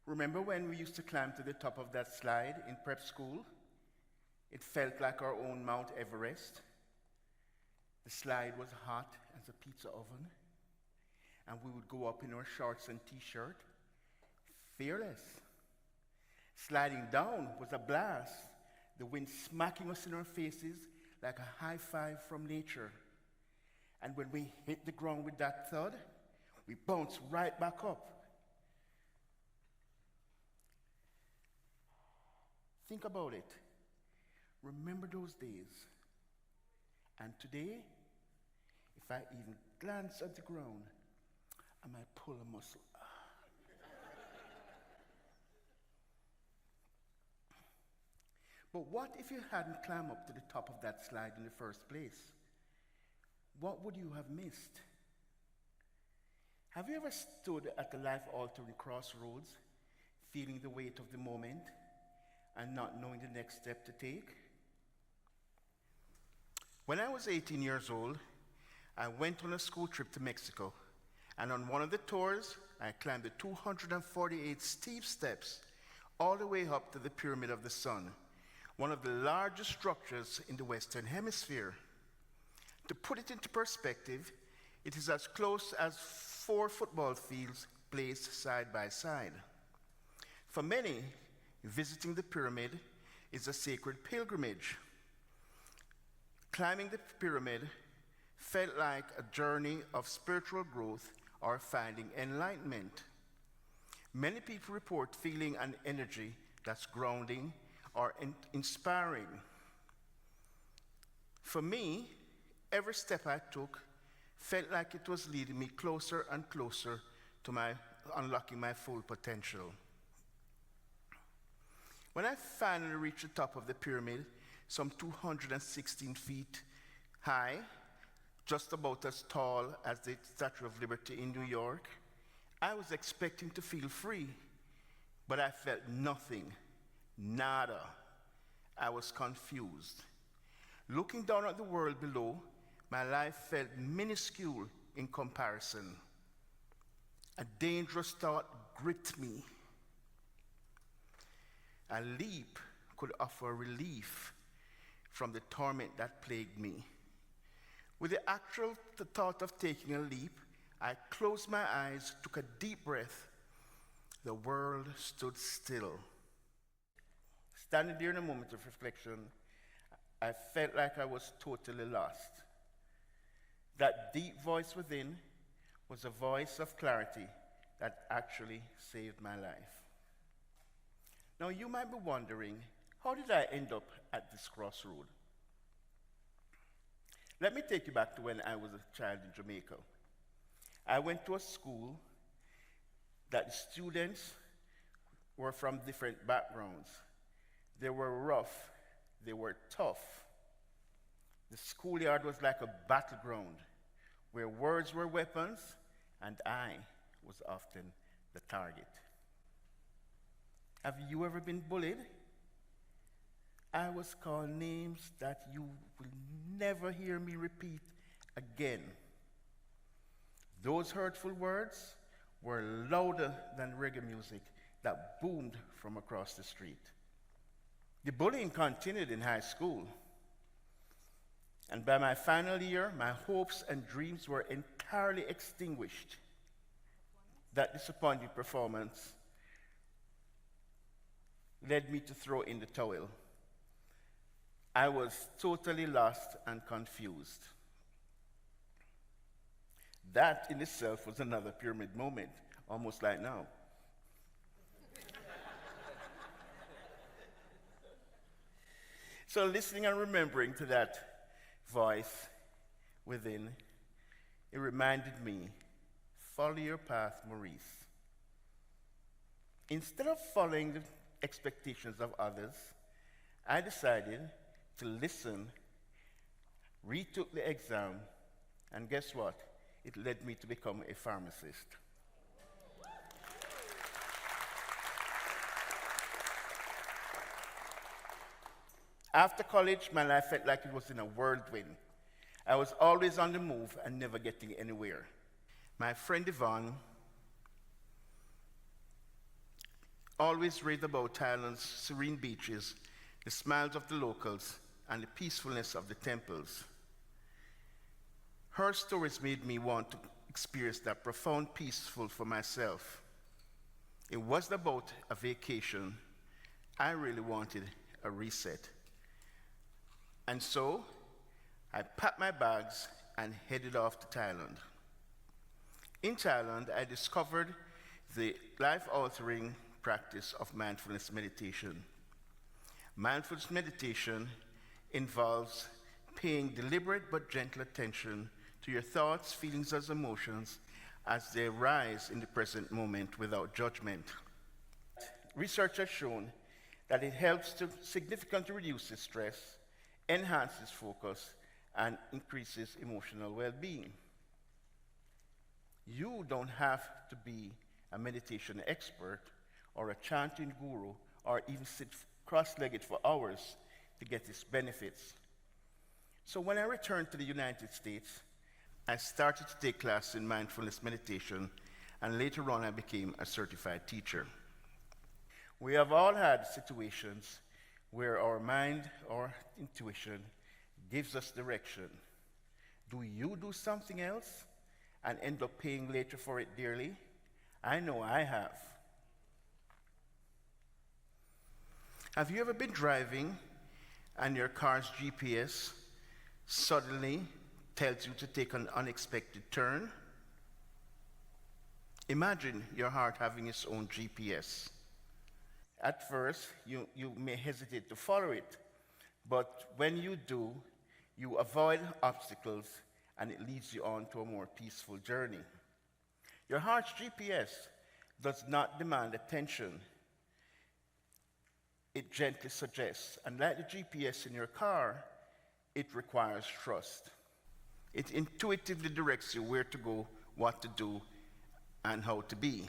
Remember when we used to climb to the top of that slide in prep school? It felt like our own Mount Everest. The slide was hot as a pizza oven, and we would go up in our shorts and t-shirt, fearless. Sliding down was a blast, the wind smacking us in our faces like a high five from nature. And when we hit the ground with that thud, we bounced right back up. Think about it. Remember those days. And today, if I even glance at the ground, I might pull a muscle. But what if you hadn't climbed up to the top of that slide in the first place? What would you have missed? Have you ever stood at the life-altering crossroads, feeling the weight of the moment and not knowing the next step to take? When I was 18 years old, I went on a school trip to Mexico, and on one of the tours, I climbed the 248 steep steps all the way up to the Pyramid of the Sun, one of the largest structures in the Western Hemisphere. To put it into perspective, it is as close as 4 football fields placed side by side. For many, visiting the pyramid is a sacred pilgrimage. Climbing the pyramid felt like a journey of spiritual growth or finding enlightenment. Many people report feeling an energy that's grounding or inspiring. For me, every step I took felt like it was leading me closer and closer to unlocking my full potential. When I finally reached the top of the pyramid, some 216 feet high, just about as tall as the Statue of Liberty in New York, I was expecting to feel free, but I felt nothing, nada. I was confused. Looking down at the world below, my life felt minuscule in comparison. A dangerous thought gripped me. A leap could offer relief from the torment that plagued me. With the actual thought of taking a leap, I closed my eyes, took a deep breath. The world stood still. Standing there in a moment of reflection, I felt like I was totally lost. That deep voice within was a voice of clarity that actually saved my life. Now you might be wondering, how did I end up at this crossroad? Let me take you back to when I was a child in Jamaica. I went to a school that the students were from different backgrounds. They were rough, they were tough. The schoolyard was like a battleground where words were weapons and I was often the target. Have you ever been bullied? I was called names that you will never hear me repeat again. Those hurtful words were louder than reggae music that boomed from across the street. The bullying continued in high school. And by my final year, my hopes and dreams were entirely extinguished. That disappointing performance led me to throw in the towel. I was totally lost and confused. That in itself was another pyramid moment, almost like now. So listening and remembering to that voice within, it reminded me, follow your path, Maurice. Instead of following the expectations of others, I decided to listen, retook the exam, and guess what? It led me to become a pharmacist. After college, my life felt like it was in a whirlwind. I was always on the move and never getting anywhere. My friend Yvonne always raved about Thailand's serene beaches, the smiles of the locals, and the peacefulness of the temples. Her stories made me want to experience that profound peaceful for myself. It wasn't about a vacation. I really wanted a reset. And so, I packed my bags and headed off to Thailand. In Thailand, I discovered the life-altering practice of mindfulness meditation. Mindfulness meditation involves paying deliberate but gentle attention to your thoughts, feelings, and emotions as they arise in the present moment without judgment. Research has shown that it helps to significantly reduce stress, enhances focus, and increases emotional well-being. You don't have to be a meditation expert or a chanting guru or even sit cross-legged for hours to get its benefits. So when I returned to the United States, I started to take classes in mindfulness meditation, and later on I became a certified teacher. We have all had situations where our mind or intuition gives us direction. Do you do something else and end up paying later for it dearly? I know I have. Have you ever been driving and your car's GPS suddenly tells you to take an unexpected turn? Imagine your heart having its own GPS. At first, you may hesitate to follow it, but when you do, you avoid obstacles and it leads you on to a more peaceful journey. Your heart's GPS does not demand attention. It gently suggests, and like the GPS in your car, it requires trust. It intuitively directs you where to go, what to do, and how to be.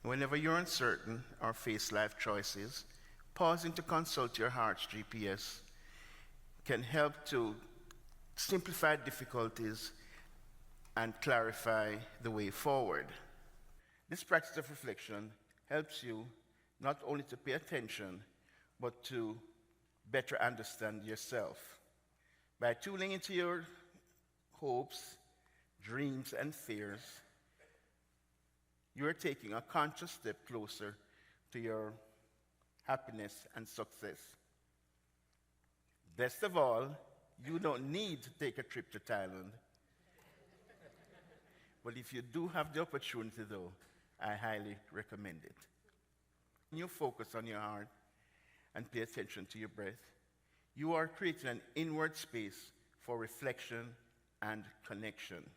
Whenever you're uncertain or face life choices, pausing to consult your heart's GPS can help to simplify difficulties and clarify the way forward. This practice of reflection helps you not only to pay attention, but to better understand yourself. By tuning into your hopes, dreams, and fears, you are taking a conscious step closer to your happiness and success. Best of all, you don't need to take a trip to Thailand. But if you do have the opportunity, though, I highly recommend it. When you focus on your heart and pay attention to your breath, you are creating an inward space for reflection and connection.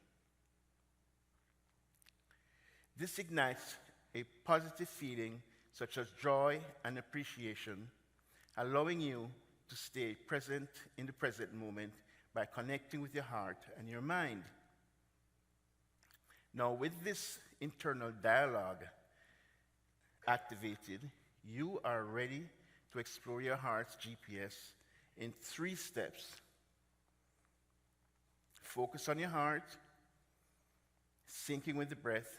This ignites a positive feeling such as joy and appreciation, allowing you to stay present in the present moment by connecting with your heart and your mind. Now, with this internal dialogue activated, you are ready to explore your heart's GPS in 3 steps. Focus on your heart, syncing with the breath,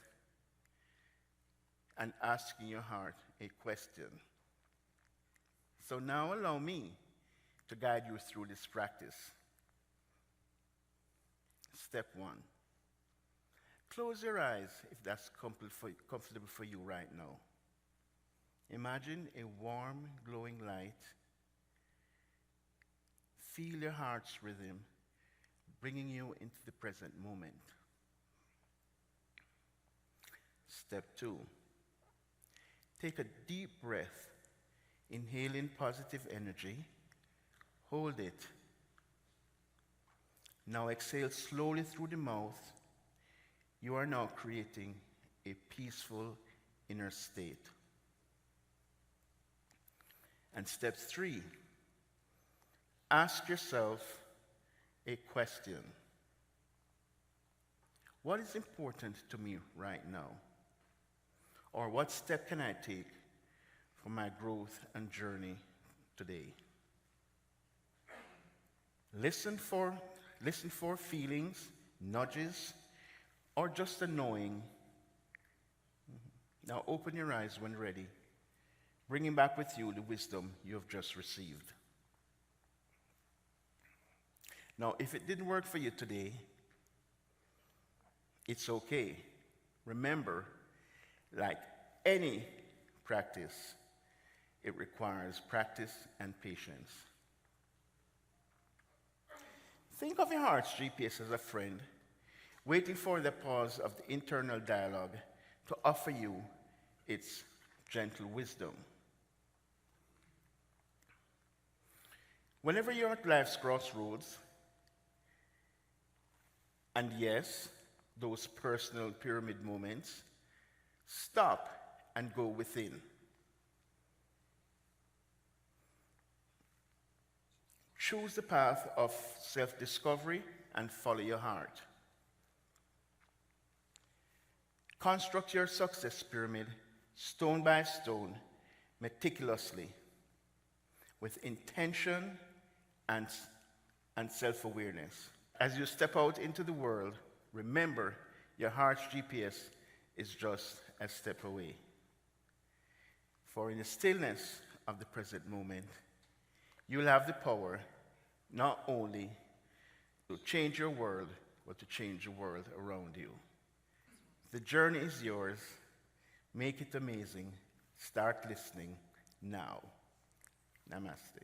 and asking your heart a question. So now allow me to guide you through this practice. Step 1. Close your eyes if that's comfortable for you right now. Imagine a warm, glowing light. Feel your heart's rhythm, bringing you into the present moment. Step 2. Take a deep breath, inhaling positive energy. Hold it. Now exhale slowly through the mouth. You are now creating a peaceful inner state. And step 3, ask yourself a question. What is important to me right now? Or what step can I take for my growth and journey today? Listen for feelings, nudges, or just a knowing. Now open your eyes when ready bringing back with you the wisdom you have just received. Now, if it didn't work for you today, it's okay. Remember, like any practice, it requires practice and patience. Think of your heart's GPS as a friend, waiting for the pause of the internal dialogue to offer you its gentle wisdom. Whenever you're at life's crossroads, and yes, those personal pyramid moments, stop and go within. Choose the path of self-discovery and follow your heart. Construct your success pyramid stone by stone, meticulously, with intention and self-awareness. As you step out into the world, remember your heart's GPS is just a step away. For in the stillness of the present moment, you'll have the power not only to change your world, but to change the world around you. The journey is yours. Make it amazing. Start listening now. Namaste.